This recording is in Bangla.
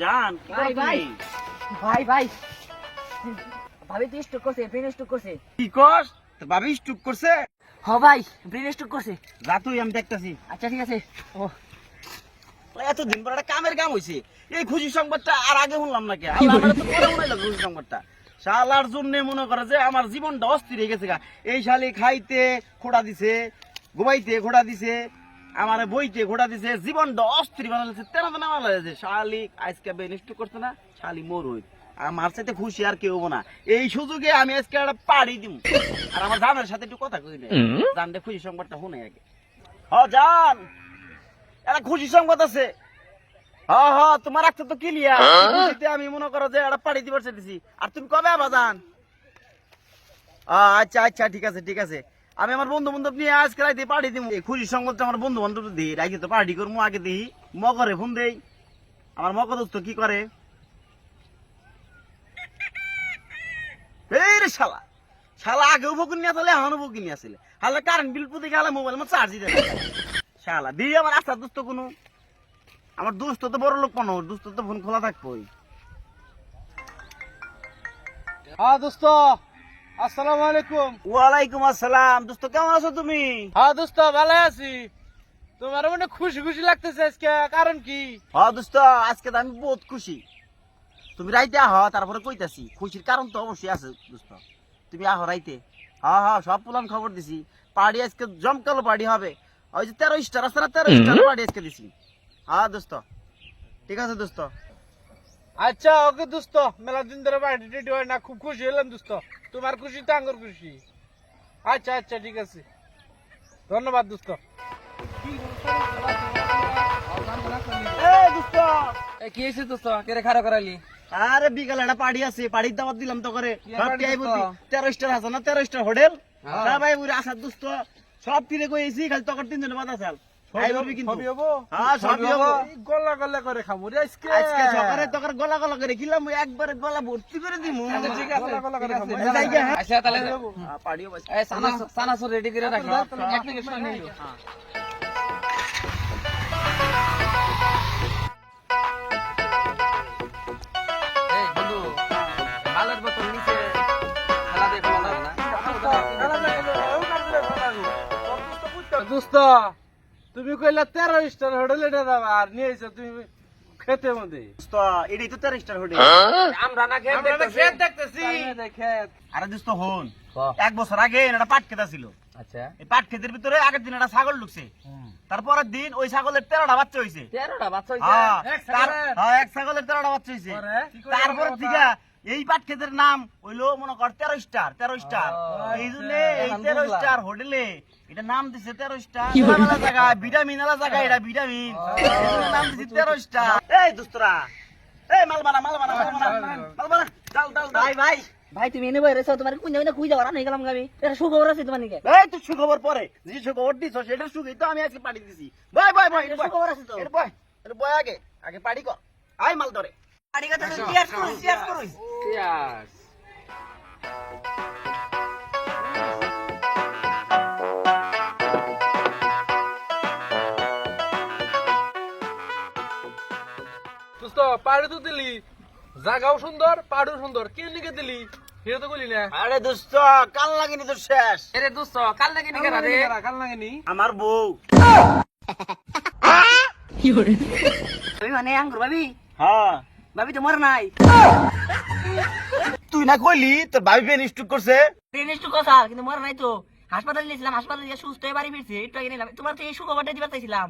জান ভাই ভাই ভাই ভাই ভাবি তো স্ট্রোক করছে, ব্রেন স্ট্রোক করছে। কি কস? তোর ভাবি স্ট্রোক করছে? হ ভাই, ব্রেন স্ট্রোক করছে। যা তুই, আমি দেখতাছি। আচ্ছা ঠিক আছে। ও এতদিন পর একটা কামের কাম হইছে। এই খুশি সংবাদটা আর আগে শুনলাম না কে? আমার তো পরে মনে হলো খুশি সংবাদটা। শালার জন্য মনে করে যে আমার জীবনটা অস্থির হয়ে গেছে গা। এই শালি খাইতে খোড়া দিছে, ঘুমাইতে খোড়া দিছে, আমার বইতে খোড়া দিছে, জীবনটা অস্থির বানাইছে। তেনা তেনা ভালো হয়েছে। শালি আজকে বেনিষ্ট করছে না, শালি মোর হই। আমার সাথে খুশি আর কেউ হবো না। এই সুযোগে আমি আজকে একটা পাড়ি দিব। আর আমার জানের সাথে একটু কথা কই না, জানলে খুশি সংবাদটা শুনে আগে। হ জান, একটা খুশি সংবাদ আছে। হ্যাঁ হ্যাঁ, তোমার একটা তো ক্লিয়ার। খুশিতে আমি মনে করো যে একটা পাড়ি দিবার চাইতেছি। আর তুমি কবে আবার জান? আচ্ছা আচ্ছা, ঠিক আছে ঠিক আছে। আমি আমার বন্ধু বান্ধব নিয়ে আজকে রাইতে পার্টি দিব। খুশি সংবাদটা আমার বন্ধু বান্ধব দিই, রাইতে তো পার্টি করবো। আগে দিই মগরে ফোন দেই। আমার মগ দোস্ত কি করে? এই রে শালা, শালা আগেও বকুন নিয়ে আসলে এখনো বকুন নিয়ে আসলে। হালে কারেন্ট বিল পুঁতে গেলে মোবাইল আমার চার্জ দিতে শালা দিই। আমার আসার দোস্ত কোনো, আমার দোস্ত তো বড় লোক কোনো, দোস্ত তো ফোন খোলা থাকবো। হ্যাঁ দোস্ত, আসসালামু আলাইকুম। ওয়ালাইকুম আসসালাম। দোস্ত কেমন আছো তুমি? হ্যাঁ দোস্ত, ভালো আছি। তোমার মানে খুশি খুশি লাগতেছে আজকে, কারণ কি? হ্যাঁ দোস্ত, আজকে তো আমি বহুত খুশি। তুমি রাইতে আহ, তারপরে কইতাছি। খুশির কারণ তো অবশ্যই আছে দোস্ত। তুমি আহ রাইতে। হ্যাঁ হ্যাঁ, সব পুলান খবর দিছি। পার্টি আজকে জমকালো পার্টি হবে। ওই যে 13 স্টার আছে না, 13 স্টার পার্টি আজকে দিছি। হ্যাঁ দোস্ত, ঠিক আছে দোস্ত। আচ্ছা ওকে দোস্ত, মেলা দিন ধরে পার্টি টেটি হয় না, খুব খুশি হলাম দোস্ত। তোমার খুশি তো আঙ্গর খুশি। আচ্ছা আচ্ছা ঠিক আছে, ধন্যবাদ দোস্ত। এই দোস্ত, কি হয়েছে দোস্ত, কেরে খারাপ করালি? আরে বিকালে একটা পার্টি আছে, পার্টির দাওয়াত দিলাম তো করে। কি সব party টিআই দোস্ত? 13 স্টার আছে না, 13 স্টার হোটেল। হ্যাঁ। তা ভাই ওই আসার দোস্ত সব ফিরে কইছি, খালি তখন 3 জনের বাদ আছে। আইবি কিন্তু। সবই হবো? হ্যাঁ সবই হবো। এই গলা গলা করে খাবো রে আজকে। আজকে সকালে তোর গলা গলা করে খেলাম, একবারে গলা ভর্তি করে দিমু। ঠিক আছে, গলা গলা করে খাবো। যাই গে, হ্যাঁ। আচ্ছা তাহলে পার্টিও বাস। এই সানাসুর রেডি করে রাখি। অ্যাপ্লিকেশন নিলো। এই বন্ধু, মালের বোতল নিচে খেলা দিয়ে ফেলা যাবে না? দোস্ত, তুমি কইলা 13 স্টার হোটেলে যাবা, আর নিয়ে এসে তুমি খেতে মধ্যে। দোস্ত, এটাই তো 13 স্টার হোটেল। আমরা না খেয়ে খেত দেখতেছি। আরে দোস্ত হন, বাহ। 1 বছর আগে একটা পাট খেতা ছিল। আচ্ছা, এই পাট খেতের ভিতরে আগের দিন একটা ছাগল ঢুকছে। তারপরের দিন ওই ছাগলের 13টা বাচ্চা হইছে। 13টা বাচ্চা হ্যাঁ, হইছে। এক ছাগলের 13টা বাচ্চা হইছে। কি করে তারপরে কথা? থেকে এই পাট খেতের নাম হইলো মনে কর 13 স্টার, 13 স্টার। এই জন্য এই 13 স্টার হোটেলে এটা নাম দিছে 13 স্টার। মেলা জায়গা ভিটামিন আলা জায়গা, এটা ভিটামিন, এই জন্য নাম দিছে 13 স্টার। এই দোস্তরা, এই মাল বানা ডাল ডাল ডাল। ভাই ভাই ভাই, তুমি এনে বইরেছো, তোমার কোন জায়গায় খুঁজে ওরা নেই গেলাম গাবি। এটা সুখবর আছে তোমার নিকে। এই তুই সুখবর পরে, যে সুখবর দিছ সেটা সুখই তো আমি আজকে পাড়ি দিছি। বয় বয় বয়, এটা সুখবর আছে তো। এটা বয়, এটা বয় আগে আগে পাড়ি কর। আয় মাল ধরে পাড়ি কথা তো শেয়ার করুন, শেয়ার করুন। Yes. দোস্ত, পাড়ে তো দিলি, জায়গাও সুন্দর, পাড়ও সুন্দর, কে লিখে দিলি সেটা তো বলি না। আরে দোস্ত, কাল লাগেনি তো শেষ। এরে দোস্ত, কাল নাকি নিকে রে? কাল লাগেনি। আমার বউ। তুমি মানে আঙ্গুর ভাবি? হ্যাঁ, ভাবি তো মর নাই। তুই না কইলি তোর ভাবি পেন স্ট্রোক করছে? ট্রেনে একটু কথা, কিন্তু মর নাই তো। হাসপাতালে নিয়েছিলাম, হাসপাতালে গিয়ে সুস্থ হয়ে বাড়ি ফিরছি। একটু আগে নিলাম। তোমার তো এই সুখবরটা দিবার চাইছিলাম।